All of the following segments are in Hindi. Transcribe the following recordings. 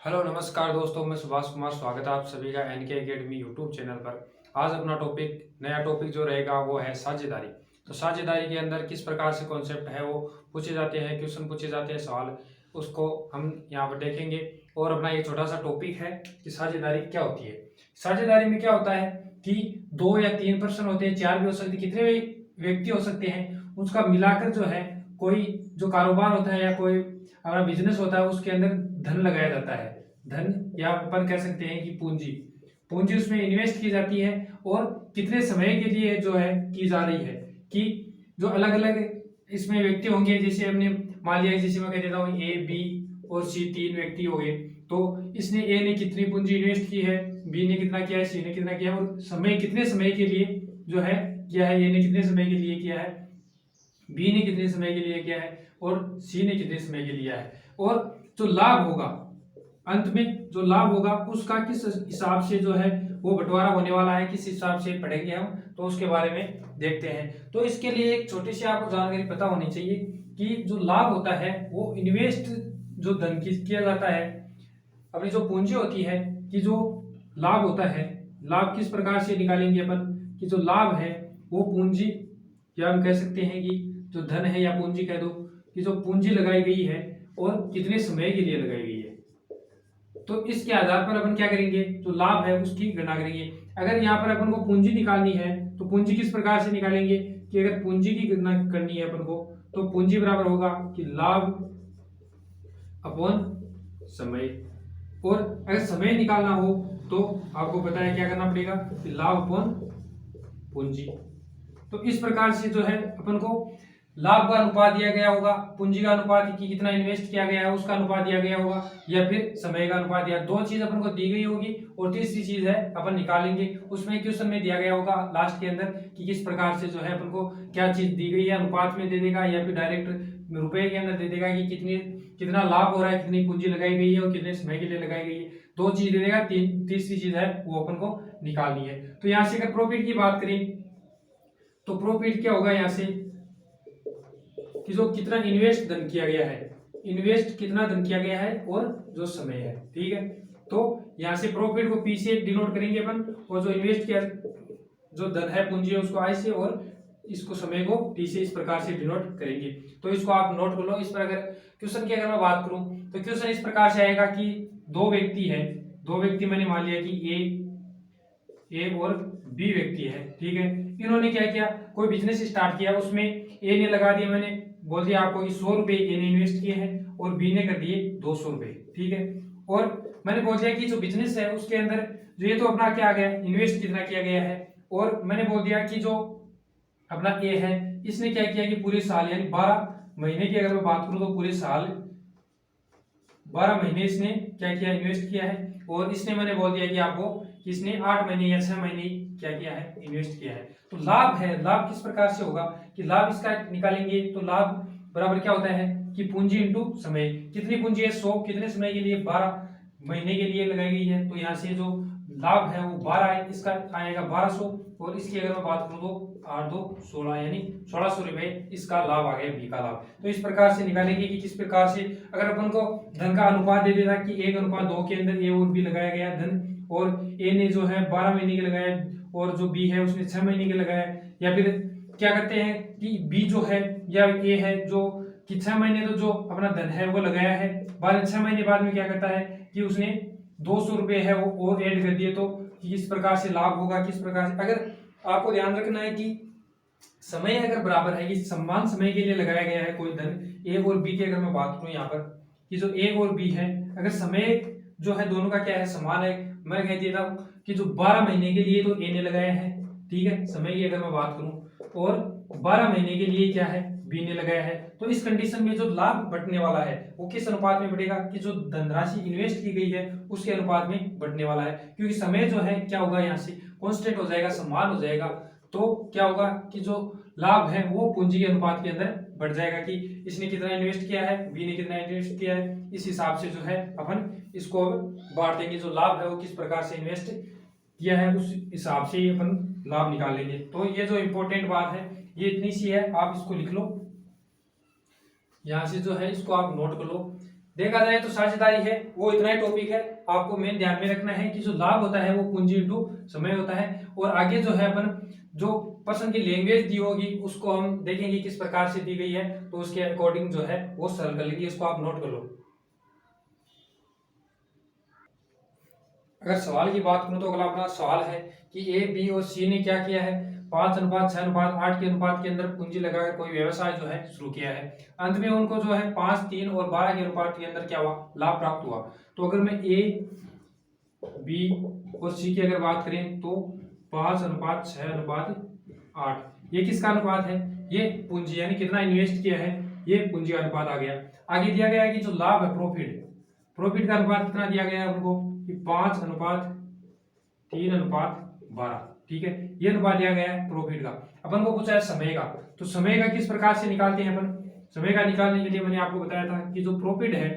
हेलो नमस्कार दोस्तों, मैं सुभाष कुमार। स्वागत है आप सभी का एनके एकेडमी यूट्यूब चैनल पर। आज अपना नया टॉपिक जो रहेगा वो है साझेदारी। तो साझेदारी के अंदर किस प्रकार से कॉन्सेप्ट है वो पूछे जाते हैं, क्वेश्चन पूछे जाते हैं, सवाल, उसको हम यहाँ पर देखेंगे। और अपना ये छोटा सा टॉपिक है कि साझेदारी क्या होती है। साझेदारी में क्या होता है कि 2 या 3 पर्सन होते हैं, 4 भी हो सकते, कितने भी व्यक्ति हो सकते हैं, उसका मिलाकर जो है कोई जो कारोबार होता है या कोई हमारा बिजनेस होता है उसके अंदर धन लगाया जाता है। धन या अपन कह सकते हैं कि पूंजी पूंजी उसमें इन्वेस्ट की जाती है और कितने समय के लिए जो है की जा रही है कि जो अलग अलग इसमें व्यक्ति होंगे। जैसे हमने मान लिया, जैसे मैं कह देता हूँ ए बी और सी 3 व्यक्ति हो गए। तो इसने ए ने कितनी पूंजी इन्वेस्ट की है, बी ने कितना किया है, सी ने कितना किया है, और समय कितने समय के लिए जो है किया है। ए ने कितने समय के लिए किया है, बी ने कितने समय के लिए किया है और सी ने कितने समय के लिए किया है। और जो लाभ होगा, अंत में जो लाभ होगा उसका किस हिसाब से जो है वो बंटवारा होने वाला है, किस हिसाब से पढ़ेंगे हम, तो उसके बारे में देखते हैं। तो इसके लिए एक छोटी सी आपको जानकारी पता होनी चाहिए कि जो लाभ होता है वो इन्वेस्ट जो धन किया जाता है, अपनी जो पूंजी होती है, कि जो लाभ होता है, लाभ किस प्रकार से निकालेंगे अपन, कि जो लाभ है वो पूंजी, या हम कह सकते हैं कि जो धन है या पूंजी कह दो, कि जो पूंजी लगाई गई है और कितने समय के लिए लगाई गई है। तो इसके आधार पर अपन क्या करेंगे, जो लाभ है उसकी गणना करेंगे। अगर यहाँ पर अपन को पूंजी निकालनी है तो पूंजी किस प्रकार से निकालेंगे, कि अगर पूंजी की गणना करनी है अपन को तो पूंजी बराबर होगा कि लाभ अपॉन समय। और अगर समय निकालना हो तो आपको पता है क्या करना पड़ेगा, कि लाभ अपॉन पूंजी। तो इस प्रकार से जो है अपन को लाभ का अनुपात दिया गया होगा, पूंजी का अनुपात कि कितना इन्वेस्ट किया गया है उसका अनुपात दिया गया होगा, या फिर समय का अनुपात दिया। दो चीज अपन को दी गई होगी और तीसरी चीज है अपन निकालेंगे। उसमें क्वेश्चन में दिया गया होगा लास्ट के अंदर कि किस प्रकार से जो है अपन को क्या चीज दी गई है, अनुपात में दे देगा या फिर डायरेक्ट रुपए के अंदर दे देगा कि कितना लाभ हो रहा है, कितनी पूंजी लगाई गई है और कितने समय के लिए लगाई गई है। दो चीज दे देगा, तीसरी चीज है वो अपन को निकालनी है। तो यहाँ से अगर प्रॉफिट की बात करें तो प्रॉफिट क्या होगा, यहाँ से कि जो कितना इन्वेस्ट धन किया गया है, इन्वेस्ट कितना धन किया गया है और जो समय है। ठीक है, तो यहाँ से प्रॉफिट को पी से डिनोट करेंगे अपन, और जो इन्वेस्ट किया जो धन है पूंजी है उसको आई से, और इसको समय को टी से, इस प्रकार से डिनोट करेंगे। तो इसको आप नोट कर लो। इस पर अगर क्वेश्चन की अगर मैं बात करूं तो क्वेश्चन इस प्रकार से आएगा कि दो व्यक्ति है, दो व्यक्ति मैंने मान लिया कि ए और बी व्यक्ति है। ठीक है, इन्होंने क्या किया, कोई बिजनेस स्टार्ट किया, उसमें ए ने लगा दिया, मैंने बोल दिया आपको कि 100 रुपए ए ने इन्वेस्ट किए हैं और बी ने कर दिए 200 रुपए। ठीक है, और मैंने बोल दिया कि जो बिजनेस है उसके अंदर जो ये तो अपना क्या आ गया, इन्वेस्ट कितना किया गया है, और मैंने बोल दिया कि जो अपना ए है इसने क्या किया कि पूरे साल यानी 12 महीने की अगर मैं बात करूं तो पूरे साल 12 महीने इसने क्या किया, इन्वेस्ट किया है। और इसने मैंने बोल दिया कि आपको कि इसने 8 महीने या 6 महीने क्या किया है, इन्वेस्ट किया है। तो लाभ है, लाभ किस प्रकार से होगा कि लाभ इसका निकालेंगे तो लाभ बराबर क्या होता है कि पूंजी इंटू समय। कितनी पूंजी है 100, कितने समय के लिए 12 महीने के लिए लगाई गई है। तो यहाँ से जो लाभ है वो 12 है, इसका आएगा 1200, और इसकी अगर मैं बात करूँ तो 8 2 16 यानी 1600 रुपए इसका लाभ आ गया, बी का लाभ। तो इस प्रकार से निकालेंगे कि किस प्रकार से अगर अपन को धन का अनुपात दे देना कि 1:2 के अंदर ए और बी लगाया गया धन, और ए ने जो है 12 महीने के लगाया और जो बी है उसने 6 महीने के लगाया। या फिर क्या करते हैं कि बी जो है या ए है जो कि 6 महीने तो जो अपना धन है वो लगाया है, बाद 6 महीने बाद में क्या करता है कि उसने 200 रुपए है वो और ऐड कर दिए। तो किस प्रकार से लाभ होगा, किस प्रकार से, अगर आपको ध्यान रखना है कि समय अगर बराबर है, कि समान समय के लिए लगाया गया है कोई धन, ए और बी की अगर मैं बात करूं यहाँ पर कि जो ए और बी है अगर समय जो है दोनों का क्या है, समान है, मैं कह देता हूँ कि जो 12 महीने के लिए तो ए ने लगाया है, ठीक है, समय की अगर मैं बात करूं, और 12 महीने के लिए क्या है, बी ने लगाया है। तो इस कंडीशन में जो लाभ बंटने वाला है वो किस अनुपात में बढ़ेगा, कि जो धनराशि इन्वेस्ट की गई है उसके अनुपात में बढ़ने वाला है, क्योंकि समय जो है क्या होगा, यहाँ से कांस्टेंट हो जाएगा, समान हो जाएगा। तो क्या होगा कि जो लाभ है वो पूंजी के अनुपात के अंदर बढ़ जाएगा, कि इसने कितना इन्वेस्ट किया है, बी ने कितना इन्वेस्ट किया है, इस हिसाब से जो है अपन इसको बांट देंगे। जो लाभ है वो किस प्रकार से इन्वेस्ट किया है उस हिसाब से ही अपन लाभ निकाल लेंगे। तो ये जो इंपॉर्टेंट बात है ये इतनी सी है, आप इसको लिख लो यहाँ से, जो है इसको आप नोट कर लो देखा जाए तो साझेदारी है वो इतना ही टॉपिक है, आपको मेन ध्यान में रखना है कि जो लाभ होता है वो पूंजी इंटू समय होता है। और आगे जो है अपन जो पर्सन की लैंग्वेज दी होगी उसको हम देखेंगे किस प्रकार से दी गई है, तो उसके अकॉर्डिंग जो है वो सरल कर लेंगे, इसको आप नोट कर लो। अगर सवाल की बात करूं तो अगला अपना सवाल है कि ए बी और सी ने क्या किया है, 5:6:8 के अनुपात के अंदर पूंजी लगाकर कोई व्यवसाय जो है शुरू किया है। अंत में उनको जो है 5, 3 और 12 के अनुपात के अंदर क्या हुआ, लाभ प्राप्त हुआ। तो अगर मैं ए बी और सी की अगर बात करें तो 5:6:8 ये किसका अनुपात है, ये पूंजी यानी कितना इन्वेस्ट किया है, ये पूंजी का अनुपात आ गया। आगे दिया गया है कि जो लाभ है प्रॉफिट, प्रॉफिट का अनुपात कितना दिया गया है उनको कि 5:3:12, ठीक है, ये अनुपात दिया गया है प्रॉफिट का। अपन को पूछा है समय का, तो समय का किस प्रकार से निकालते हैं अपन, समय का निकालने के लिए मैंने आपको बताया था कि जो प्रॉफिट है,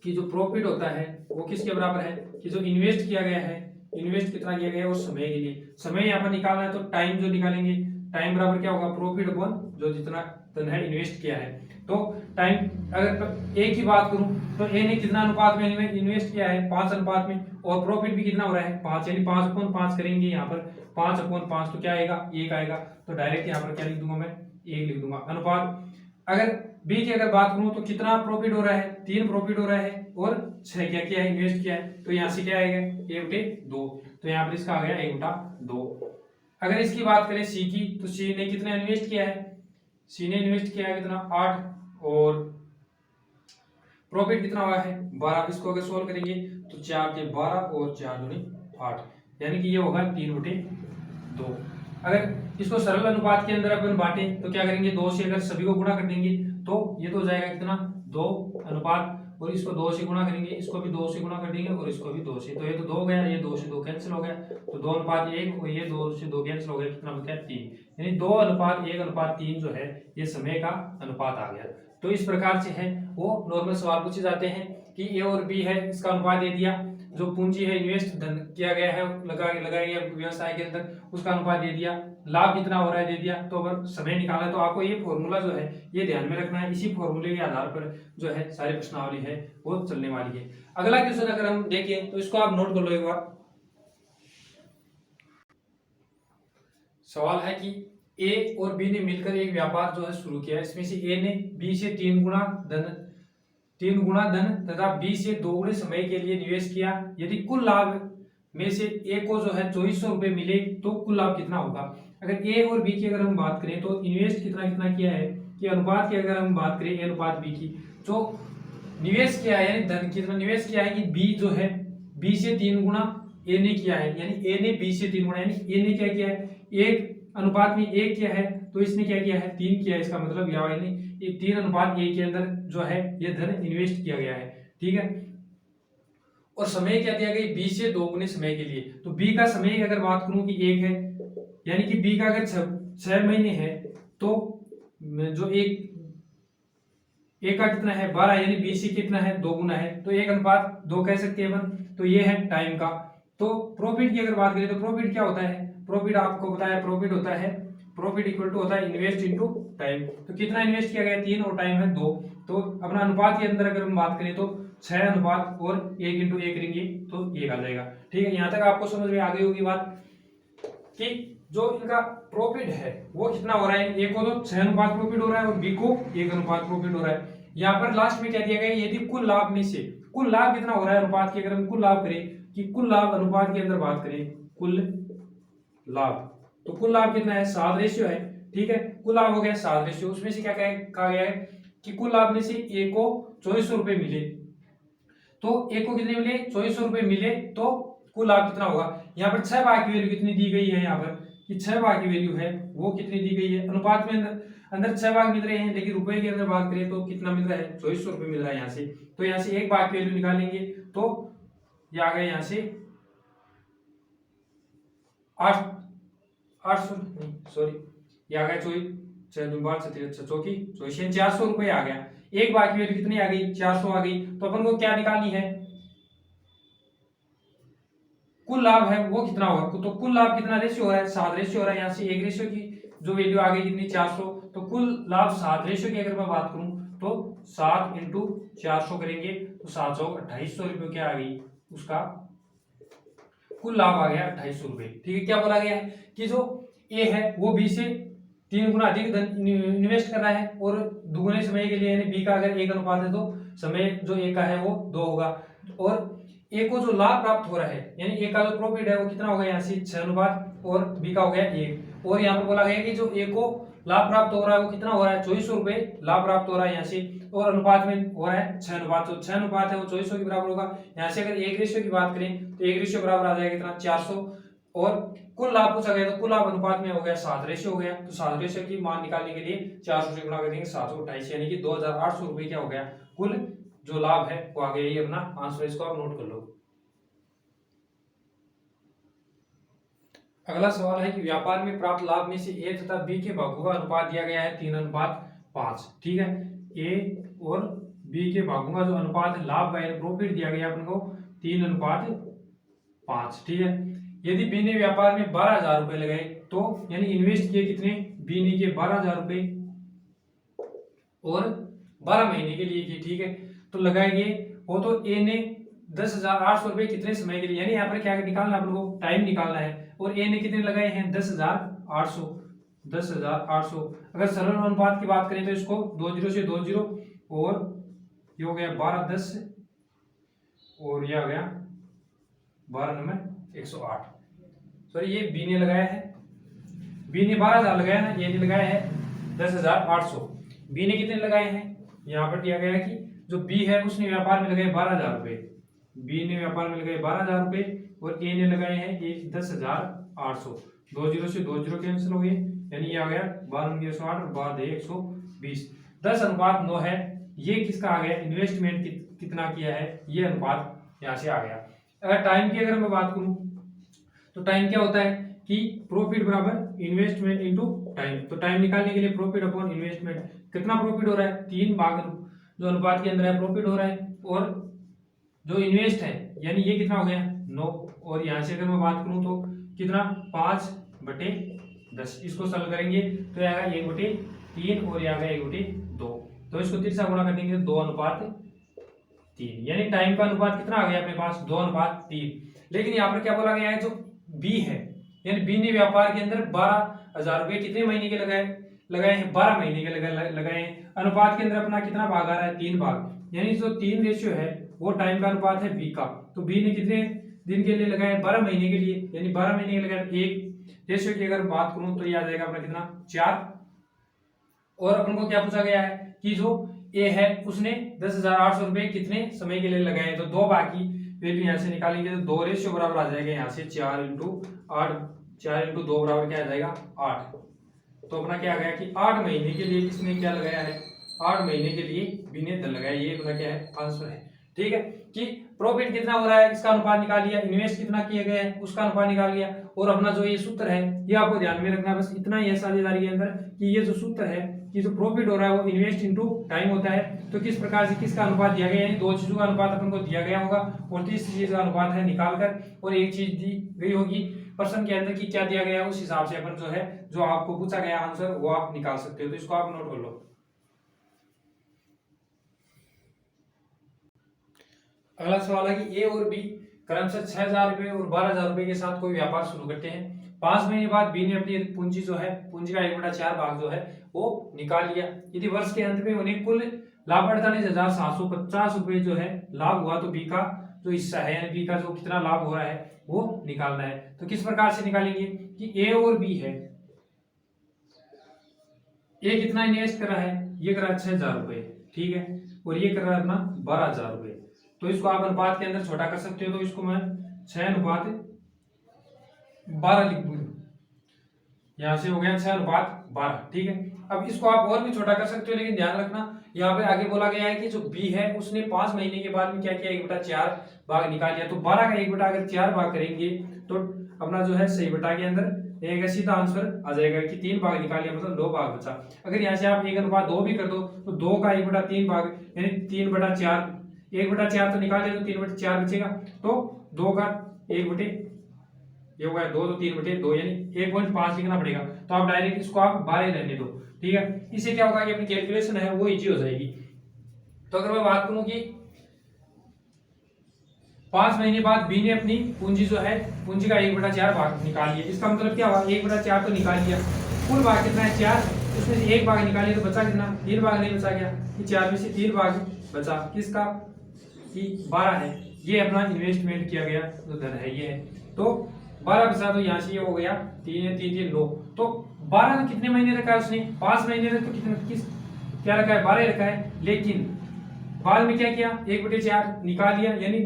कि जो प्रॉफिट होता है वो किसके बराबर है, कि जो इन्वेस्ट किया गया है, इन्वेस्ट कितना किया गया है उस समय के लिए। समय यहाँ पर निकालना है तो टाइम जो निकालेंगे, टाइम बराबर क्या होगा, प्रॉफिट अपॉन जो जितना धन है इन्वेस्ट किया है। तो टाइम अगर ए की बात करूं तो ए ने कितना अनुपात में इन्वेस्ट किया है, 5 अनुपात में, और प्रॉफिट भी कितना हो रहा है 5, यानी 5/5 करेंगे यहाँ पर 5/5 तो क्या आएगा, 1 आएगा। तो डायरेक्ट यहाँ पर क्या लिख दूंगा मैं, 1 लिख दूंगा। अनुपात अगर बी की अगर बात करूं तो कितना प्रॉफिट हो रहा है, 3 प्रॉफिट हो रहा है और 6 क्या किया है, इन्वेस्ट किया है। तो यहाँ से क्या आएगा 1/2, तो यहाँ पर इसका आ गया 1/2। अगर इसकी बात करें सी की, तो सी ने कितना इन्वेस्ट किया है, सी ने इन्वेस्ट किया है कितना 8, और प्रॉफिट कितना हुआ है 12। इसको अगर सोल्व करेंगे तो 4 के 12 और 4 दूनी 8, यानी कि ये होगा 3/2। अगर इसको सरल अनुपात के अंदर अपन बांटे तो क्या करेंगे, 2 से अगर सभी को गुणा कर देंगे तो ये तो हो जाएगा कितना 2 अनुपात, और इसको 2 से गुणा करेंगे, इसको भी 2 से गुणा कर देंगे और इसको भी 2 से, तो ये तो 2 गया, ये 2 से 2 कैंसिल हो गया, तो 2:1 और ये 2 से 2 कैंसिल हो गया, कितना बचा 3, यानी 2:1:3 जो है ये समय का अनुपात आ गया। तो इस प्रकार से है वो नॉर्मल सवाल पूछे जाते हैं कि ए और बी है, इसका अनुपात दे दिया, जो पूंजी है इन्वेस्ट धन किया गया है लगाया गया व्यवसाय के अंदर उसका अनुपात दे दिया, लाभ कितना हो रहा है दे दिया। तो अगर समय निकाला तो आपको ये फॉर्मूला जो है ये ध्यान में रखना है, इसी फॉर्मूले के आधार पर जो है सारी प्रश्नावली है वो चलने वाली है। अगला क्वेश्चन अगर हम देखें तो इसको आप नोट कर लो एक बार। सवाल है कि ए और बी ने मिलकर एक व्यापार जो है शुरू किया, इसमें से ए ने बी से 3 गुणा धन तथा बी से 2 गुणे समय के लिए निवेश किया। यदि कुल लाभ में से ए को जो है 2400 रुपए मिले तो कुल लाभ कितना होगा। अगर ए और बी की अगर हम बात करें तो इन्वेस्ट कितना कितना किया है, कि अनुपात की अगर हम बात करें ए अनुपात बी की, जो निवेश किया है यानी धन कितना निवेश किया है, कि बी जो है बी से 3 गुणा ए ने किया है, यानी ए ने बी से 3 गुणा, यानी ए ने क्या किया है, एक अनुपात में 1 किया है तो इसने क्या किया है 3 किया है, इसका मतलब यानी ये 3:1 के अंदर जो है ये धन इन्वेस्ट किया गया है, ठीक है। और समय क्या दिया गया, बी से 2 गुने समय के लिए। तो बी का समय अगर बात करूं कि 1 है, यानी कि बी का अगर 6 महीने है तो जो एक का कितना है 12, यानी बी से कितना है 2 गुना है, तो 1:2 कह सकते हैं अपन। तो ये है टाइम का। तो प्रॉफिट की अगर बात करें तो प्रॉफिट क्या होता है, प्रॉफिट आपको बताया प्रॉफिट होता है, प्रॉफिट इक्वल टू होता है इन्वेस्ट इनटू टाइम। तो कितना इन्वेस्ट किया गया 3 और टाइम है 2, तो अपना अनुपात के अंदर अगर हम बात करें तो 6 अनुपात और 1:1 करेंगे तो 1 आ जाएगा, ठीक है। यहाँ तक आपको समझ में आ गई होगी बात कि जो इनका प्रॉफिट है वो कितना हो रहा है, ए को तो 6 अनुपात प्रॉफिट हो रहा है और बी को 1 अनुपात प्रॉफिट हो रहा है। यहाँ पर लास्ट में क्या दिया गया, यदि कुल लाभ में से कुल लाभ कितना हो रहा है अनुपात की अगर हम कुल लाभ करें, कि कुल लाभ अनुपात के अंदर बात करें कुल लाभ, तो कुल लाभ कितना है 7 रेशियो है, ठीक है। कुल लाभ हो गया 7 रेशियो, उसमें से क्या कहा गया है कि कुल लाभ में से ए को 2400 रुपए मिले, तो ए को कितने मिले 2400 रुपए मिले, तो कुल लाभ कितना होगा। यहाँ पर 6 भाग की वैल्यू कितनी दी गई है, यहाँ पर कि 6 भाग की वैल्यू है वो कितनी दी गई है, अनुपात में अंदर 6 भाग मिल रहे हैं, लेकिन रुपए के अंदर बात करें तो कितना मिल रहा है 2400 रुपए मिल रहा है यहाँ से। तो यहाँ से 1 भाग की वैल्यू निकालेंगे तो ये आ गया यहाँ से 800 नहीं सॉरी, ये आ गया 400 रुपए आ गया। 1 भाग की वैल्यू कितनी आ गई 400 आ गई, तो अपन को क्या निकालनी है, कुल लाभ है वो कितना होगा। तो कुल लाभ कितना रेशियो हो रहा है 7 रेशियो हो रहा है, यहाँ से 1 रेशियो की जो वैल्यू आ गई कितनी 400, तो कुल लाभ 7 रेशियो की अगर मैं बात करूं तो 7 इंटू 400 करेंगे तो 700 रुपये क्या आ गई, उसका कुल लाभ आ गया 2800 रुपये। ठीक है, क्या बोला गया है कि जो ए है वो बी से 3 गुना अधिक धन इन्वेस्ट कर रहा है और दुगुने समय के लिए, यानी बी का अगर 1 अनुपात है तो समय जो ए का है वो 2 होगा, और ए को जो लाभ प्राप्त हो रहा है यानी ए का जो प्रॉफिट है वो कितना हो गया, यहाँ से 6 अनुपात और बी का हो गया 1, और यहाँ पर बोला गया कि जो ए को लाभ प्राप्त हो रहा है वो कितना हो रहा है, 2400 रुपये लाभ प्राप्त हो रहा है यहाँ से, और अनुपात में हो रहा है 6 अनुपात, तो 6 अनुपात है वो 2400 के बराबर होगा। यहाँ से अगर 1 रेशियो की बात करें तो 1 रेशियो बराबर आ जाएगा कितना, 400, और कुल लाभ पूछा गया तो कुल लाभ अनुपात में हो गया 7 रेशियो हो गया, तो 7 रेशियो की मान निकालने के लिए 400 से गुणा कर देंगे 728, यानी कि 2800 रुपये क्या हो गया, कुल जो लाभ है वो आ गया। ये अपना आंसर, इसको आप नोट कर लो। अगला सवाल है कि व्यापार में प्राप्त लाभ में से ए तथा बी के भागों का अनुपात दिया गया है 3:5। ठीक है, ए और बी के भागों का जो अनुपात है लाभ का प्रॉफिट दिया गया अपन को 3:5। ठीक है, यदि बी ने व्यापार में 12,000 रुपए लगाए तो यानी इन्वेस्ट किए कितने, बी ने किए 12,000 रुपए और 12 महीने के लिए किए। ठीक है, तो लगाएंगे वो तो ए ने 10,800 रुपए कितने समय के लिए, यानी यहाँ पर क्या निकालना है अपन को, टाइम निकालना है, और ए ने कितने लगाए हैं 10,800। अगर सरल अनुपात की बात करें तो इसको 20 से 20 और ये हो गया 12 10 और ये आ गया 12 9 108। सॉरी, ये बी ने लगाया है, बी ने 12,000 लगाया ना, ये ने लगाया है 10,800। बी ने कितने लगाए हैं, यहाँ पर दिया गया है कि जो बी है उसने व्यापार में लगाए 12,000 रुपए, बी ने व्यापार में लगाए 12,000 रुपए और ए ने लगाए हैं 10,800। 20 से 20 कैंसिल हो गए, यानी ये आ गया 12 108 और 12 120। 10:9 है, ये किसका आ गया, इन्वेस्टमेंट कितना किया है, ये अनुपात यहाँ से आ गया। अगर टाइम की अगर मैं बात करूं तो टाइम क्या होता है कि प्रॉफिट बराबर इन्वेस्टमेंट इनटू टाइम, तो टाइम निकालने के लिए प्रॉफिट अपॉन इन्वेस्टमेंट, कितना प्रॉफिट हो रहा है, 3 भाग जो अनुपात के अंदर है प्रॉफिट हो रहा है, और जो इन्वेस्ट है यानी ये कितना हो गया 9, और यहाँ से अगर मैं बात करूं तो कितना 5/10, इसको सॉल्व करेंगे तो आएगा 1/3 और ये आएगा 1/2, तो इसको 3 से गुणा कर देंगे 2:3, यानी टाइम का अनुपात कितना आ गया अपने पास 2:3। लेकिन यहाँ पर क्या बोला गया है, जो बी है यानी बी ने व्यापार के अंदर 12,000 रुपए कितने महीने के लगाए हैं 12 महीने के लगाए हैं। अनुपात के अंदर अपना कितना भाग आ रहा है 3 भाग, यानी जो 3 रेशियो है वो टाइम का अनुपात है बी का, तो बी ने कितने दिन के लिए लगाए 12 महीने के लिए, यानी 12 महीने के लगाए 1 रेशियो की अगर बात करूं तो ये आ जाएगा अपना कितना 4। और अपन को क्या पूछा गया है कि जो ए है उसने 10,800 रुपए कितने समय के लिए लगाए, तो 2 भाग की वैल्यू यहाँ से निकालेंगे तो 2 रेशियो बराबर आ जाएगा यहाँ से 4 इंटू 8, 4 इंटू 2 बराबर क्या आ जाएगा 8। तो अपना क्या आ गया कि 8 महीने के लिए किसने क्या लगाया है, 8 महीने के लिए बी ने धन लगाया, ये अपना क्या है आंसर है। ठीक है, कि प्रॉफिट कितना हो रहा है इसका अनुपात निकाल लिया, इन्वेस्ट कितना किया गया है उसका अनुपात निकाल लिया, और अपना जो ये सूत्र है ये आपको ध्यान में रखना है, बस इतना ही है साझेदारी के अंदर कि ये जो सूत्र है कि जो प्रॉफिट हो रहा है वो इन्वेस्ट इनटू टाइम होता है, तो किस प्रकार से किसका अनुपात दिया गया है, यानी 2 चीजों का अनुपात अपन को दिया गया होगा और तीसरी चीज का अनुपात है निकाल कर, और एक चीज दी गई होगी प्रश्न के अंदर की क्या दिया गया है, उस हिसाब से अपन जो है जो आपको पूछा गया आंसर वो आप निकाल सकते हो, तो इसको आप नोट कर लो। अगला सवाल है कि ए और बी क्रमशः 6,000 रुपए और 12,000 रुपए के साथ कोई व्यापार शुरू करते हैं। 5 महीने बाद बी ने अपनी पूंजी जो है पूंजी का 1/4 भाग जो है वो निकाल लिया। यदि वर्ष के अंत में उन्हें कुल लाभ 48,750 रुपए जो है लाभ हुआ तो बी का जो हिस्सा है यानी बी का जो कितना लाभ हो रहा है वो निकालना है। तो किस प्रकार से निकालेंगे कि ए और बी है, ए कितना इन्वेस्ट कर रहा है, ये कर रहा है 6,000 रुपए, ठीक है, और ये कर रहा है अपना 12,000 रुपए। तो इसको आप अनुपात के अंदर छोटा कर सकते हो, तो इसको मैं 6:12 लिख दूंगा, यहां से हो गया 6:12। ठीक है, अब इसको आप और भी छोटा कर सकते हो, लेकिन ध्यान रखना यहाँ पे आगे बोला गया है कि जो बी है उसने 5 महीने के बाद में क्या किया 1/4 भाग निकाल लिया, तो 12 का 1/4 भाग करेंगे तो अपना जो है सही बटा के अंदर एक सीधा आंसर आ जाएगा कि 3 भाग निकाल लिया मतलब 2 भाग बचा। अगर यहाँ से आप 1:2 भी कर दो तो 2 का 1/3 भाग यानी 3/4, 1/4 तो निकाल लिया तो 3/4 बचेगा, तो 2 का 1/, ये होगा 2 तो 3/2 यानी 1.5 लिखना पड़ेगा, तो आप डायरेक्ट इसको आप 12 रहने दो। ठीक है, इससे क्या होगा कि अपनी कैलकुलेशन है वो इजी हो जाएगी। तो अगर मैं बात करूं कि 5 महीने बाद बी ने अपनी पूंजी जो है पूंजी का 1/4 भाग निकाल लिया, इसका मतलब क्या हुआ, 1/4 तो निकाल लिया, कुल भाग कितना है 4, उसमें से 1 भाग निकालिए तो बचा कितना, 3 भाग नहीं बचा गया, कि 4 में से 3 भाग बचा किसका, कि 12 है, ये अपना इन्वेस्टमेंट किया गया जो धन है ये है। तो 12 बचा, तो यहाँ से ये हो गया 3 है 3 3 9, तो 12 कितने महीने रखा है उसने, 5 महीने तक, तो कितने किस क्या रखा है, 12 रखा है, लेकिन बाद में क्या किया, 1/4 निकाल लिया, यानी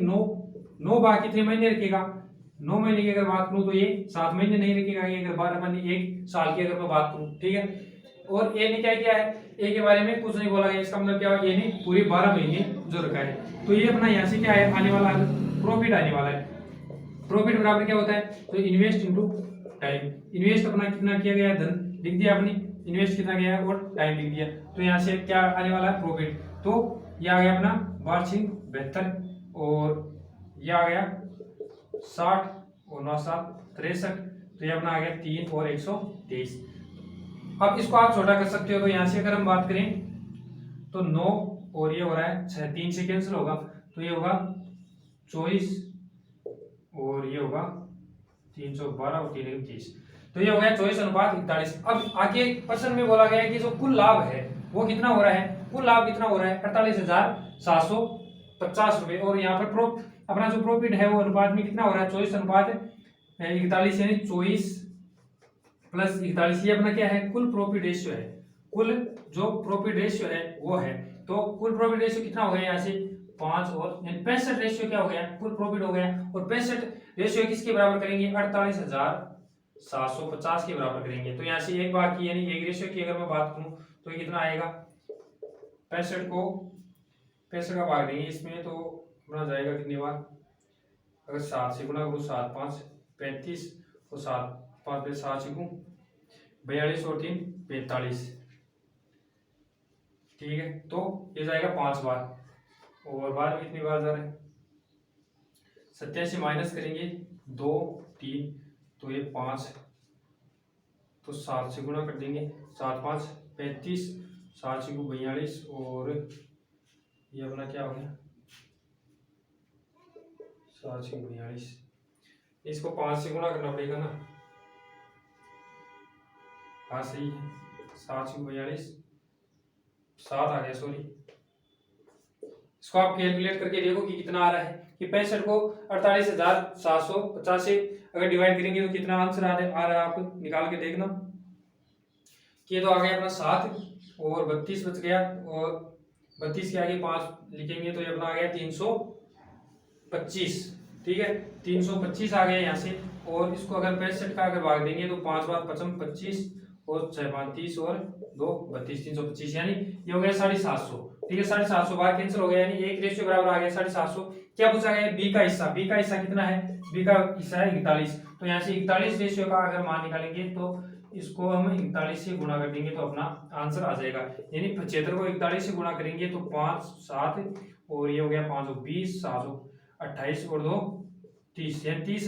9 भाग कितने महीने रखेगा, 9 महीने की अगर बात करूं तो ये 7 महीने नहीं रखेगा, ये अगर 12 महीने 1 साल की अगर मैं बात करूं, ठीक है। और ए ने क्या किया है, ए के बारे में कुछ नहीं बोला गया, इसका मतलब क्या हुआ, ये ने पूरे 12 महीने जो रखा है, तो ये अपना यहाँ से क्या है आने वाला प्रॉफिट आने वाला है। प्रॉफिट बराबर क्या होता है, तो इन्वेस्ट इनटू टाइम, इन्वेस्ट अपना कितना किया गया है, धन लिख दिया अपनी, इन्वेस्ट कितना गया है और टाइम लिख दिया, तो यहाँ से क्या आने वाला है प्रॉफिट, तो ये आ गया अपना वार्षिक 72, और ये आ गया 60 और 9 7 63, तो ये अपना आ गया 3 और 123। अब इसको आप छोटा कर सकते हो, तो यहाँ से अगर हम बात करें तो 9 और ये हो रहा है 6, 3 से कैंसिल होगा, तो ये होगा 24 और ये होगा 312 और 3 30, तो ये हो गया 24:41। अब आगे प्रश्न में बोला गया है कि जो कुल लाभ है वो कितना हो रहा है, कुल लाभ कितना हो रहा है 48,750 रुपए, और यहाँ पर अपना जो प्रॉफिट है वो अनुपात में कितना हो रहा है 24:41, यानी 24 प्लस 41, ये अपना क्या है कुल प्रॉफिट रेशियो है, कुल जो प्रॉफिट रेशियो है वो है, तो कुल प्रॉफिट रेशियो कितना हो गया यहाँ से 5, और 65 रेशियो क्या हो गया, कुल प्रॉफिट हो गया, और 65 रेशियो किसके बराबर करेंगे, 48,750 के बराबर करेंगे, तो यहाँ से एक बार की यानी एक रेशियो की अगर मैं बात करूं तो ये कितना आएगा, 65 को 65 का भाग देंगे इसमें, तो अपना जाएगा कितनी बार, अगर 7 से गुना करूँ 7 5 35, और 7 5 7 से 42 और 3 45, ठीक है, तो ये जाएगा 5 बार, और बार कितनी बार जा रहा है 87 माइनस करेंगे 2 3, तो ये 5, तो 7 से गुना कर देंगे, 7 5 35, 7 से 42, और ये अपना क्या हो गया 7 से 42, इसको 5 से गुना करना पड़ेगा ना, हाँ सही है, 7 से 42 7 आ गया, सॉरी, इसको आप कैलकुलेट करके देखो कि कितना आ रहा है, कि 65 को 48,750 से अगर डिवाइड करेंगे तो कितना आंसर आ रहा है, आप निकाल के देखना, कि तो आ गया अपना 7 और 32 बच गया, और 32 के आगे 5 लिखेंगे तो ये अपना आ गया 325, ठीक है, 325 आ गया यहाँ से, और इसको अगर 65 का अगर भाग देंगे तो 5 बार 55 25, और 6 5 30, और 2 32, 325, यानी ये हो गया 750, ठीक है, 750 बार कैंसिल हो गया, यानी एक रेशियो बराबर आ गया 750। क्या पूछा गया है, बी का हिस्सा, बी का हिस्सा कितना है, बी का हिस्सा है 41, तो यहाँ से 41 रेशियो का अगर मान निकालेंगे तो इसको हम 41 से गुणा कर देंगे तो अपना आंसर आ जाएगा, यानी 75 को 41 से गुणा करेंगे तो 5 7, और ये हो गया 5 20 7 28 और 2 30, यानी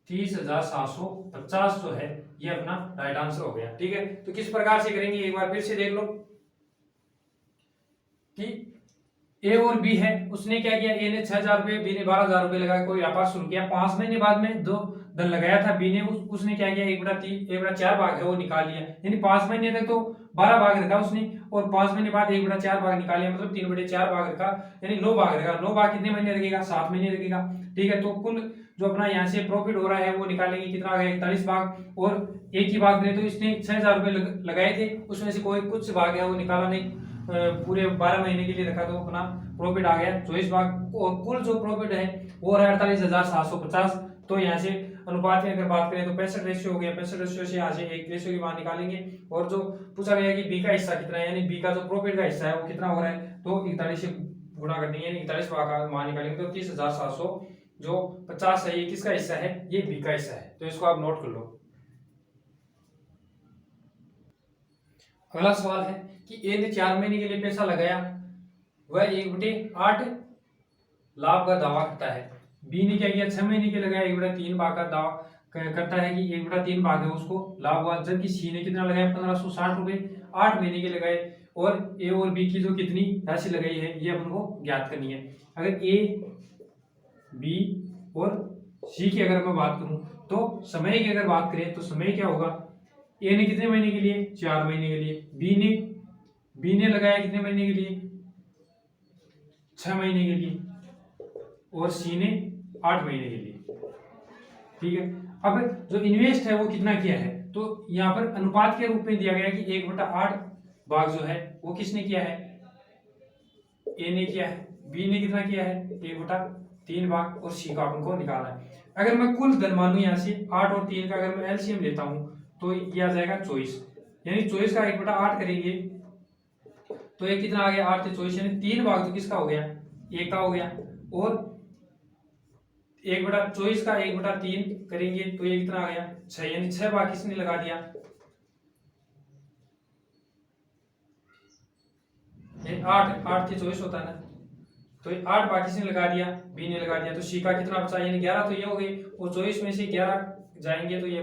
30,750 जो है ये अपना राइट आंसर हो गया, ठीक है। तो किस प्रकार से करेंगे एक बार फिर से देख लो, कि ए और बी है, उसने क्या किया, ए ने 6,000 रुपए, बी ने 12,000 रुपए लगाया, कोई व्यापार शुरू किया, 5 महीने बाद में जो धन लगाया था बी ने, उसने क्या किया, 1/4 भाग है वो निकाल लिया, यानी 5 महीने तक तो 12 भाग रखा उसने, और 5 महीने बाद 1/4 भाग निकाल लिया, मतलब 3/4 भाग रखा, यानी 9 भाग रखा, 9 भाग कितने महीने रखेगा, 7 महीने रखेगा, ठीक है। तो कुल जो अपना यहाँ से प्रॉफिट हो रहा है वो निकालेंगे, कितना आ गया 41 भाग, और एक ही भाग ने तो इसने 6,000 रुपए लगाए थे, उसमें से कोई कुछ भाग है वो निकाला नहीं, पूरे 12 महीने के लिए रखा, तो अपना प्रॉफिट आ गया 24 भाग, और कुल जो प्रॉफिट है वो है 48,750। तो यहाँ से अनुपात में अगर बात करें तो 65 रेशियो हो गया, 65 रेशियो से यहाँ से एक रेशियो की मान निकालेंगे, और जो पूछा गया कि बी का हिस्सा कितना है, यानी बी का जो प्रॉफिट का हिस्सा है वो कितना हो रहा है, तो 41 से गुणा कर देंगे, यानी 41 भाग का मान निकालेंगे तो 30,700, जो 50 है ये किसका हिस्सा है, ये बी का हिस्सा है, तो इसको आप नोट कर लो। अगला सवाल है कि ए ने 4 महीने के लिए पैसा लगाया, वह 1/8 लाभ का दावा करता है, बी ने क्या किया 6 महीने के लगाया 1/3 भाग का दावा करता है कि 1/3 भाग है उसको लाभ हुआ, जबकि सी ने कितना लगाया 1560 रुपए, 8 महीने के लगाए और ए और बी की जो कितनी राशि लगाई है ये अपन को ज्ञात करनी है। अगर ए बी और सी की अगर मैं बात करूं तो समय की अगर बात करें तो समय क्या होगा, ए ने कितने महीने के लिए 4 महीने के लिए, बी ने लगाया कितने महीने के लिए 6 महीने के लिए, और सी ने 8 महीने के लिए। ठीक है, अब जो इन्वेस्ट है वो कितना किया है, तो यहाँ पर अनुपात के रूप में दिया गया है कि 1/8 भाग जो है वो किसने किया है, ए ने किया है, बी ने कितना किया है 1/3 भाग, और सी का अपन को निकालना है। अगर मैं कुल धन मानू यहाँ से 8 और 3 का अगर मैं एलसीएम लेता हूं तो ये आ जाएगा 24, यानी 24 का 1/8 करेंगे तो ये कितना आ गया 8 से 24, यानी 3 भाग तो किसका हो गया, ए का हो गया, और 1/24 का 1/3 करेंगे तो ये कितना आ गया 6, यानी 6 भाग किसने लगा दिया, 8 से 24 होता है ना, तो 8 भाग किसने लगा दिया, बी ने लगा दिया, तो सी का कितना बचा, यानी 11 तो ये हो गई, और 24 में से 11 जाएंगे तो ये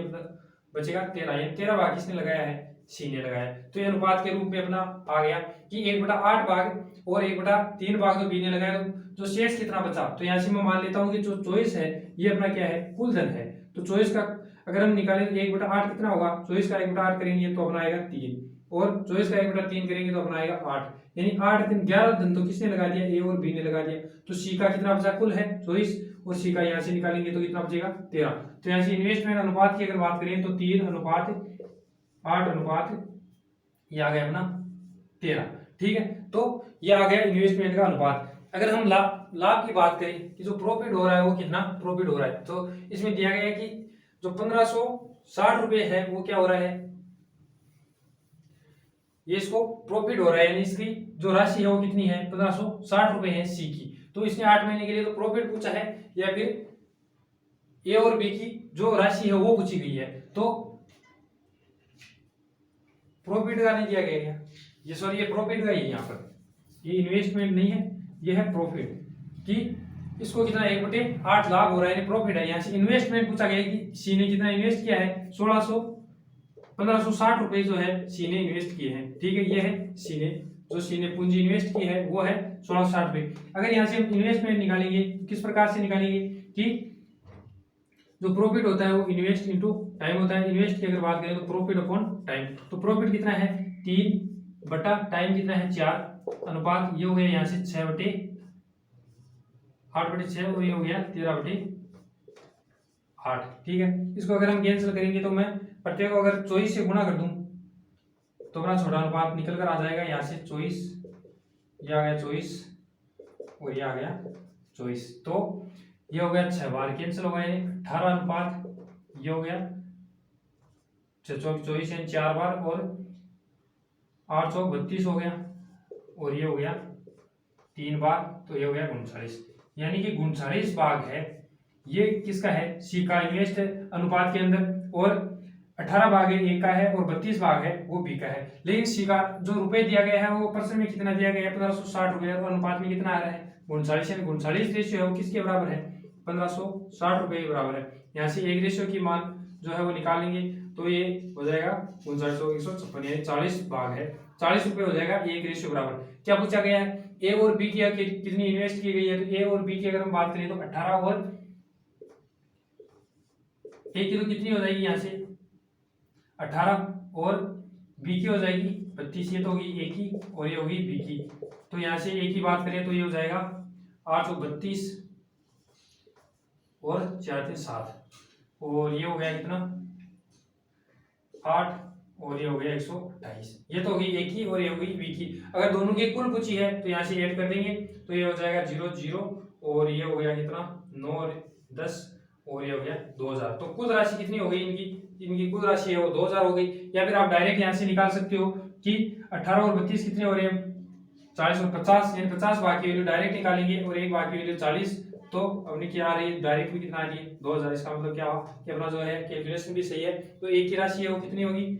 बचेगा 13, यानी 13 भाग किसने लगाया है, सी ने लगाया। तो ये अनुपात के रूप में अपना आ गया कि 1/8 भाग और 1/3 भाग तो बी ने लगाया, तो शेष कितना बचा, तो यहाँ से मैं मान लेता हूँ कि जो 24 है ये अपना क्या है, कुल धन है। तो 24 का अगर हम निकालें तो 1/8 कितना होगा, 24 का 1/8 करेंगे तो अपना आएगा 3, और 24 का 1/3 करेंगे तो अपना आएगा 8, यानी 8 दिन 11 धन तो किसने लगा दिया, ए और बी ने लगा दिया। तो सी का कितना बचा, कुल है 24, और सी का यहाँ से निकालेंगे तो कितना बचेगा 13। तो यहाँ से इन्वेस्टमेंट अनुपात की अगर बात करें तो 3:8 ये आ गया अपना 13। ठीक है, तो ये आ गया इन्वेस्टमेंट का अनुपात। अगर हम लाभ की बात करें कि जो प्रॉफिट हो रहा है वो कितना प्रॉफिट हो रहा है, तो इसमें दिया गया है कि जो 1560 रुपए है वो क्या हो रहा है, ये इसको प्रॉफिट हो रहा है, यानी इसकी जो राशि है वो कितनी है 1560 रुपए है सी की। तो इसने 8 महीने के लिए तो प्रॉफिट पूछा है, या फिर ए और बी की जो राशि है वो पूछी गई है, तो प्रॉफिट का नहीं दिया गया है, ये सॉरी ये प्रॉफिट का ही है, यहाँ पर ये इन्वेस्टमेंट नहीं है, ये है प्रॉफिट कि इसको कितना 1/8 लाभ हो रहा है, यानी प्रॉफिट है। यहाँ से इन्वेस्टमेंट पूछा गया कि सी ने कितना इन्वेस्ट किया है 1560 रुपए जो है सी ने इन्वेस्ट किए हैं। ठीक है, ये है सी ने पूंजी इन्वेस्ट की है वो है 1660 रुपए। अगर यहाँ से हम इन्वेस्टमेंट निकालेंगे किस प्रकार से निकालेंगे कि जो प्रॉफिट होता है वो इन्वेस्ट इनटू टाइम होता है। इन्वेस्ट की अगर बात करें तो प्रॉफिट अपॉन टाइम, तो प्रॉफिट कितना है 3 बटा टाइम कितना है 4, अनुपात ये हो गया यहाँ से 6/8/6, और ये हो गया 13/8। ठीक है, इसको अगर हम कैंसिल करेंगे तो मैं प्रत्येक को अगर 24 से गुणा कर दूं तो अपना छोटा अनुपात निकल कर आ जाएगा, यहाँ से 24 ये आ गया 24 और ये आ गया 24, तो ये हो गया 6 बार कैंसिल हो गए 18/8, ये हो गया 24 यानी 4 बार, और 8 चौक 32 हो गया, और ये हो गया 3 बार, तो ये हो गया 39, यानी कि 39 भाग है ये किसका है, सी का इन्वेस्ट है अनुपात के अंदर, और 18 भाग है ए का है, और 32 भाग है वो बी का है। लेकिन सी का जो रुपए दिया गया है वो परसेंट में कितना दिया गया है 1560 रुपए, और अनुपात में कितना आ रहा है 39, यानी 39 रेशियो है वो किसके बराबर है 1560 रुपए के बराबर है। यहाँ से एक रेशियो की मान जो है वो निकालेंगे तो ये हो जाएगा 39,156, यानी 40 भाग है, 40 रुपए हो जाएगा एक रेशियो बराबर। क्या पूछा गया है, ए और बी की कितनी इन्वेस्ट की गई है, तो ए और बी की अगर हम बात करें तो 18, और ए की तो कितनी हो जाएगी यहाँ से 18, और बी की हो जाएगी 32, ये तो होगी ए की और ये होगी बी की। तो यहाँ से ए की बात करें तो ये हो जाएगा 832 और 4 3 7, और ये हो गया कितना 8, और ये हो गया 128, ये तो होगी ए की और ये होगी बी की। अगर दोनों की कुल पूछी है तो यहाँ से ऐड कर देंगे तो ये हो जाएगा 0 0, और ये हो गया कितना 9 और 10, और ये हो गया 2000। तो कुल राशि कितनी हो गई इनकी कुल राशि है वो 2000 हो गई। या फिर आप डायरेक्ट यहाँ से निकाल सकते हो कि 18 और 32 कितने हो रहे हैं 40 और 50, यानी 50 भाग की वैल्यू डायरेक्ट निकालेंगे और एक भाग की वैल्यू 40, तो अपनी क्या आ रही है डायरेक्ट भी कितना आ रही है 2000। इसका मतलब क्या हुआ कि अपना जो है कैलकुलेशन भी सही है। तो एक की राशि है वो कितनी होगी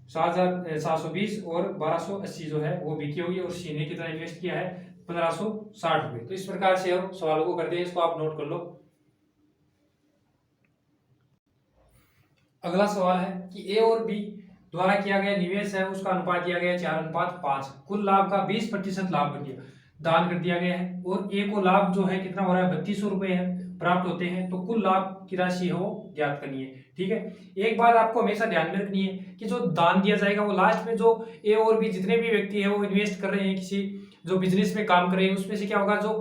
7720, और 1280 जो है वो बी की होगी, और सी ने कितना इन्वेस्ट किया है 1560 रुपए। तो इस प्रकार से हम सवालों को करते हैं, इसको आप नोट कर लो। अगला सवाल है कि ए और बी द्वारा किया गया निवेश है उसका अनुपात दिया गया 4:5। कुल लाभ का 20% लाभ कर दिया दान कर दिया गया है, और ए को लाभ जो है कितना हो रहा है 3200 रुपये है प्राप्त होते हैं। तो कुल लाभ की राशि है वो ज्ञात करनी है। ठीक है, एक बात आपको हमेशा ध्यान में रखनी है कि जो दान दिया जाएगा वो लास्ट में जो ए और बी जितने भी व्यक्ति है वो इन्वेस्ट कर रहे हैं किसी जो बिजनेस में काम कर रहे हैं, उसमें से क्या होगा, जो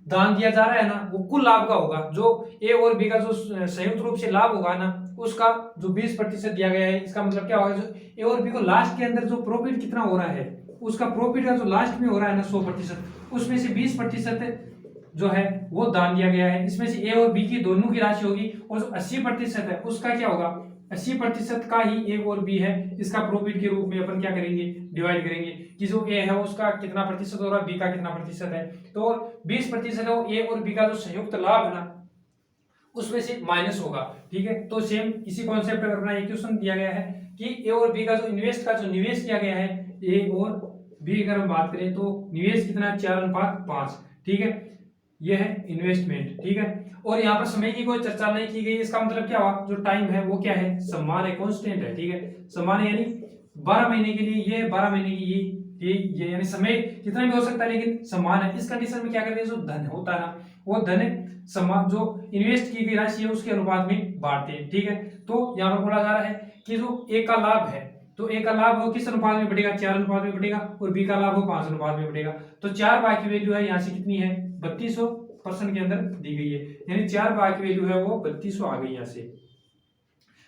दान दिया जा रहा है ना वो कुल लाभ का होगा। जो ए और बी का जो संयुक्त रूप से लाभ होगा ना उसका जो 20% दिया गया है, इसका मतलब क्या होगा, जो ए और बी को लास्ट के अंदर जो प्रॉफिट कितना हो रहा है उसका प्रॉफिट का जो लास्ट में हो रहा है ना 100%, उसमें से 20% जो है वो दान दिया गया है। इसमें से ए और बी की दोनों की राशि होगी, और जो 80% है उसका क्या होगा, 80% का ही ए और बी है, इसका प्रॉफिट के रूप में अपन क्या करेंगे, डिवाइड करेंगे कि जो ए है उसका कितना प्रतिशत हो रहा है, बी का कितना प्रतिशत है। तो 20% है वो ए और बी का जो संयुक्त लाभ है ना उसमें से माइनस होगा। ठीक है, तो सेम इसी कॉन्सेप्ट पर अपना एक क्वेश्चन दिया गया है कि ए और बी का जो इन्वेस्ट का जो निवेश किया गया है ए और बी अगर हम बात करें तो निवेश कितना है 4:5। ठीक है, ये है इन्वेस्टमेंट। ठीक है, और यहाँ पर समय की कोई चर्चा नहीं की गई, इसका मतलब क्या हुआ, जो टाइम है वो क्या है, समान है, कांस्टेंट है। ठीक है, समान है यानी 12 महीने के लिए ये 12 महीने की ये यानी समय कितना भी हो सकता है लेकिन समान है। इस कंडीशन में क्या करते हैं, जो धन होता है ना वो धन समान जो इन्वेस्ट की गई राशि है उसके अनुपात में बांटते हैं। ठीक है, तो यहाँ पर बोला जा रहा है कि जो ए का लाभ है तो ए का लाभ वो किस अनुपात में बढ़ेगा, 4 अनुपात में बढ़ेगा, और बी का लाभ वो 5 अनुपात में बढ़ेगा। तो 4 भाग की वैल्यू है यहाँ से कितनी है 3200% के अंदर दी गई है, यानी 4 भाग की वैल्यू है वो 3200 आ गई यहाँ से।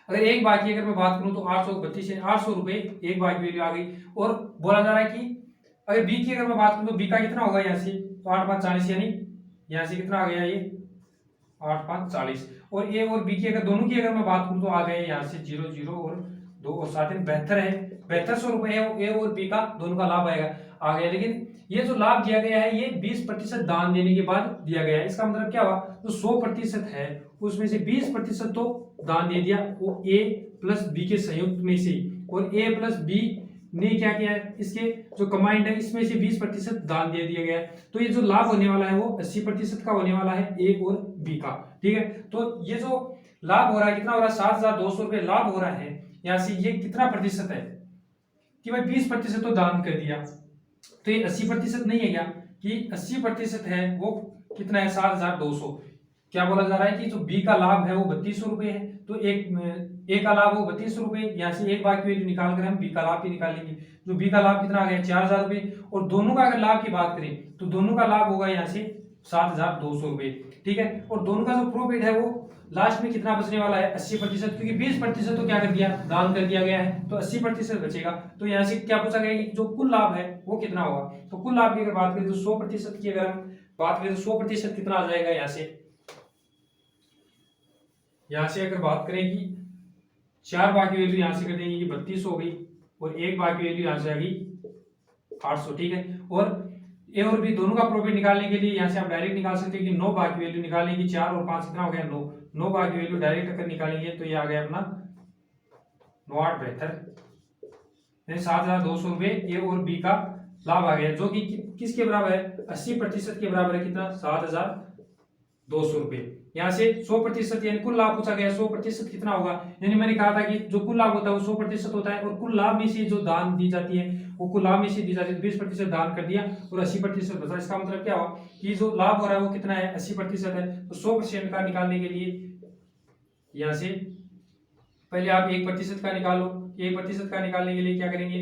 अगर एक भाग की अगर मैं बात करूं तो 800 रुपए एक भाग की वैल्यू आ गई। और बोला जा रहा है कि अगर बी की अगर मैं बात करूं तो बी का कितना होगा यहाँ से, तो 8×5=40, यानी यहाँ से कितना आ गया ये 8×5=40। और ए और बी की अगर दोनों की अगर मैं बात करूं तो आ गए यहाँ से 0 और 2 और 7 72 है, 7200 रुपए है ए और बी का दोनों का लाभ आएगा आ गया। लेकिन ये जो लाभ दिया गया है ये 20% दान देने के बाद दिया गया है। इसका मतलब क्या हुआ, जो 100% है उसमें से 20% तो दान दे दिया वो ए प्लस बी के संयुक्त में से, और ए प्लस बी ने क्या किया है, इसके जो कमांड है इसमें से 20% दान दे दिया गया है। तो ये जो लाभ होने वाला है वो 80% का होने वाला है ए और बी का। ठीक है, तो ये जो लाभ हो रहा है कितना हो रहा है 7200 रुपये लाभ हो रहा है यहाँ से, ये कितना प्रतिशत है कि भाई 20% तो दान कर दिया, तो ये 80% नहीं है क्या, कि 80% है वो कितना है 7200। क्या बोला जा रहा है कि जो बी का लाभ है वो 3200 रुपये है, तो एक ए का लाभ वो 3200 रुपये, यहाँ से एक भाग की वैल्यू निकाल कर हम बी का लाभ भी निकालेंगे। जो बी का लाभ कितना आ गया 4000 रुपये, और दोनों का अगर लाभ की बात करें तो दोनों का लाभ होगा यहाँ से 7200 रुपये। ठीक है, और दोनों का जो प्रॉफिट है वो लास्ट में कितना बचने वाला है 80%, क्योंकि 20% तो क्या कर दिया दान कर दिया गया है, तो 80% बचेगा। तो यहाँ से क्या पूछा गया कि जो कुल लाभ है वो कितना होगा, तो कुल लाभ की अगर बात करें तो 100% की अगर हम बात करें तो 100% कितना आ जाएगा यहाँ से अगर बात करें कि 4 भाग की वैल्यू यहाँ से कर देंगे 3200 हो गई, और एक भाग की वैल्यू यहाँ से आ गई 800। ठीक है, और ए और बी दोनों का प्रॉफिट निकालने के लिए यहाँ से आप डायरेक्ट निकाल सकते हैं कि 9 भाग की वैल्यू निकालेंगे, 4 और 5 कितना हो गया 9 भाग की वैल्यू डायरेक्ट अगर निकालेंगे तो ये आ गया अपना 9×8=72, यानी 7200 रुपये ए और बी का लाभ आ गया, जो कि किसके बराबर है 80% के बराबर है, कितना 7200 रुपये। यहाँ से 100% यानी कुल लाभ पूछा गया 100% कितना होगा, यानी मैंने कहा था कि जो कुल लाभ होता है वो 100% होता है, और कुल लाभ में से जो दान दी जाती है वो कुल लाभ में से दी जाती है, 20% दान कर दिया और 80% बचा। इसका मतलब क्या हुआ कि जो लाभ हो रहा है वो कितना है 80% है, तो 100% का निकालने के लिए यहाँ से पहले आप 1% का निकालो। 1% का निकालने के लिए क्या करेंगे,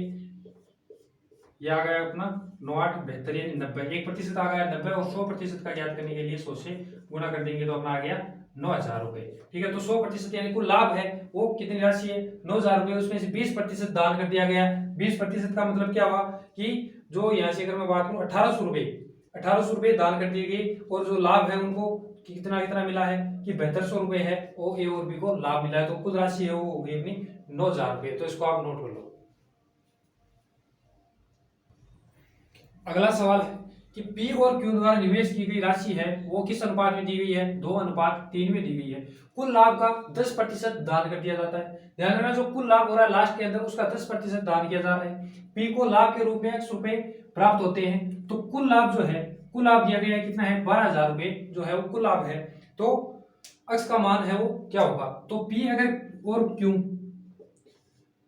ये आ गया अपना 9×8=72 यानी 90, 1% आ गया 90, और 100% का ज्ञात करने के लिए 100 से गुणा कर देंगे तो अपना आ गया 9000 रुपये। ठीक है, तो 100% यानी कुल लाभ है वो कितनी राशि है 9000 रुपये, उसमें से 20% दान कर दिया गया। 20% का मतलब क्या हुआ कि जो यहाँ से अगर मैं बात करूँ 1800 रुपये दान कर दिए गए, और जो लाभ है उनको कितना कितना मिला है कि 7200 रुपये है वो ए और बी को लाभ मिला है, तो कुल राशि है वो हो गई अपनी 9000 रुपये। तो इसको आप नोट कर लो। अगला सवाल है कि पी और क्यू द्वारा निवेश की गई राशि है वो किस अनुपात में दी गई है, 2:3 में दी गई है। कुल लाभ का 10% दान कर दिया जाता है। ध्यान रखना जो कुल लाभ हो रहा है लास्ट के अंदर उसका 10% दान किया जा रहा है। पी को लाभ के रूप में x रुपए प्राप्त होते हैं, तो कुल लाभ जो है कुल लाभ दिया गया है कितना है 12000 रुपये जो है वो कुल लाभ है, तो x का मान है वो क्या होगा, तो पी अगर और क्यू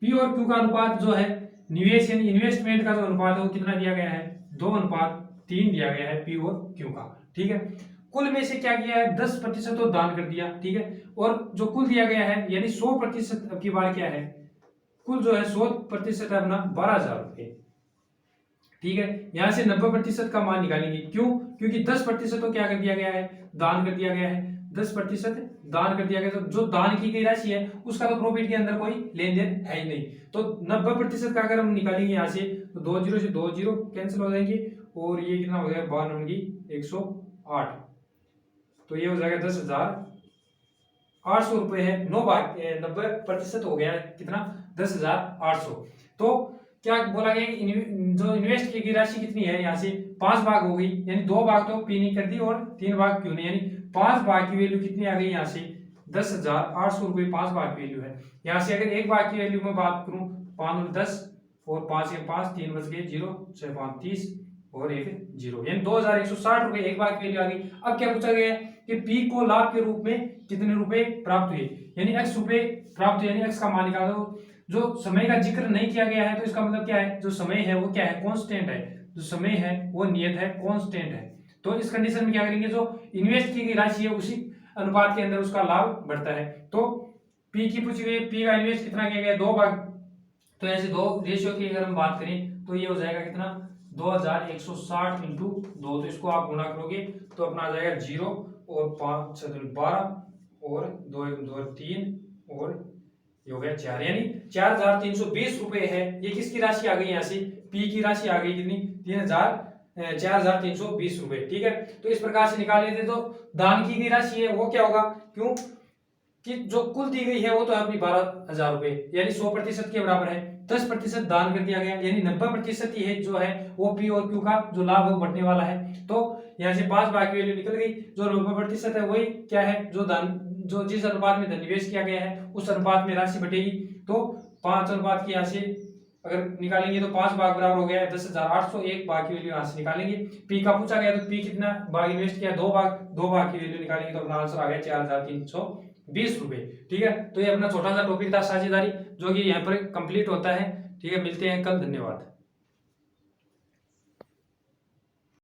पी और क्यू का अनुपात जो है निवेश यानी इन्वेस्टमेंट का जो अनुपात है वो कितना दिया गया है, 2:3 दिया गया है पी और क्यू का। ठीक है, कुल में से क्या किया है, 10% तो दान कर दिया। ठीक है, और जो कुल दिया गया है यानी 100% अब की बार क्या है, कुल जो है 100% है अपना 12,000 रुपये। ठीक है, यहां से 90% का मान निकालेंगे। क्यों? क्योंकि 10% तो क्या कर दिया गया है, दान कर दिया गया है। 10% दान कर दिया गया, तो जो दान की गई राशि है उसका तो प्रॉफिट के अंदर कोई लेन देन है ही नहीं। तो 90% का अगर हम निकालेंगे यहाँ से तो 2 जीरो से 2 जीरो कैंसिल हो जाएंगे और ये कितना हो जाएगा, 52 की 108, तो ये हो जाएगा 10,800 रुपए है। 90% हो गया कितना, 10,800। तो क्या बोला गया कि जो इन्वेस्ट की गई राशि कितनी है, यहाँ से 5 भाग हो गई, यानी 2 भाग तो पी नहीं कर दी और 3 भाग क्यों नहीं, यानी 5 भाग की वैल्यू कितनी आ गई यहाँ से, 10,800 रुपये 5 भाग की वैल्यू है। यहाँ से अगर 1 भाग की वैल्यू में बात करूं, 5 और 10 और 5 एक 5, 3 बच गए 0, 6 5 30 और 1 0, यानी 2,160 रुपये 1 भाग की वैल्यू आ गई। अब क्या पूछा गया है कि पी को लाभ के रूप में कितने रुपए प्राप्त हुए, यानी x रुपए प्राप्त हुए, यानी x का मान निकाल दो। जो समय का जिक्र नहीं किया गया है तो इसका मतलब क्या है, जो समय है वो क्या है, कांस्टेंट है। जो समय है वो नियत है, कांस्टेंट है। तो इस कंडीशन में क्या करेंगे, जो इन्वेस्ट की गई राशि है उसी अनुपात के अंदर उसका लाभ बढ़ता है। तो पी की पूछी गई, पी का इन्वेस्ट कितना किया गया, 2 भाग, तो ऐसे 2 रेशियो की अगर हम बात करें तो ये हो जाएगा कितना, 2,160 इंटू 2, तो इसको आप गुणा करोगे तो अपना आ जाएगा 0 और 5 6 12 और 2 1 2 3 और ये हो गया 4, यानी 4,320 रुपए है। ये किसकी राशि आ गई, यहाँ से पी की राशि आ गई कितनी, 4,320 रुपए। ठीक है, तो इस प्रकार से निकाल लेते। तो दान की गई राशि है वो क्या होगा, क्यों कि जो कुल दी गई है वो तो है अपनी 12,000 रुपए, यानी 100% के बराबर है। 10% दान कर दिया गया, यानी 90% ही है जो है वो पी और क्यू का जो लाभ है वो बढ़ने वाला है। तो यहाँ से 5 भाग की वैल्यू निकल गई। जो 90% है वही क्या है, जो दान, जो जिस अनुपात में धन निवेश किया गया है उस अनुपात में राशि बढ़ेगी। तो 5 अनुपात की यहाँ से अगर निकालेंगे तो 5 भाग बराबर हो गया है 10,800, 1 भाग की वैल्यू यहाँ से निकालेंगे। पी का पूछा गया तो पी कितना भाग इन्वेस्ट किया, 2 भाग, 2 भाग की वैल्यू निकालेंगे तो अपना आंसर आ गया 4,320 रुपए। ठीक है, तो ये अपना छोटा सा टॉपिक था साझेदारी, जो कि यहाँ पर कंप्लीट होता है। ठीक है, मिलते हैं कल, धन्यवाद।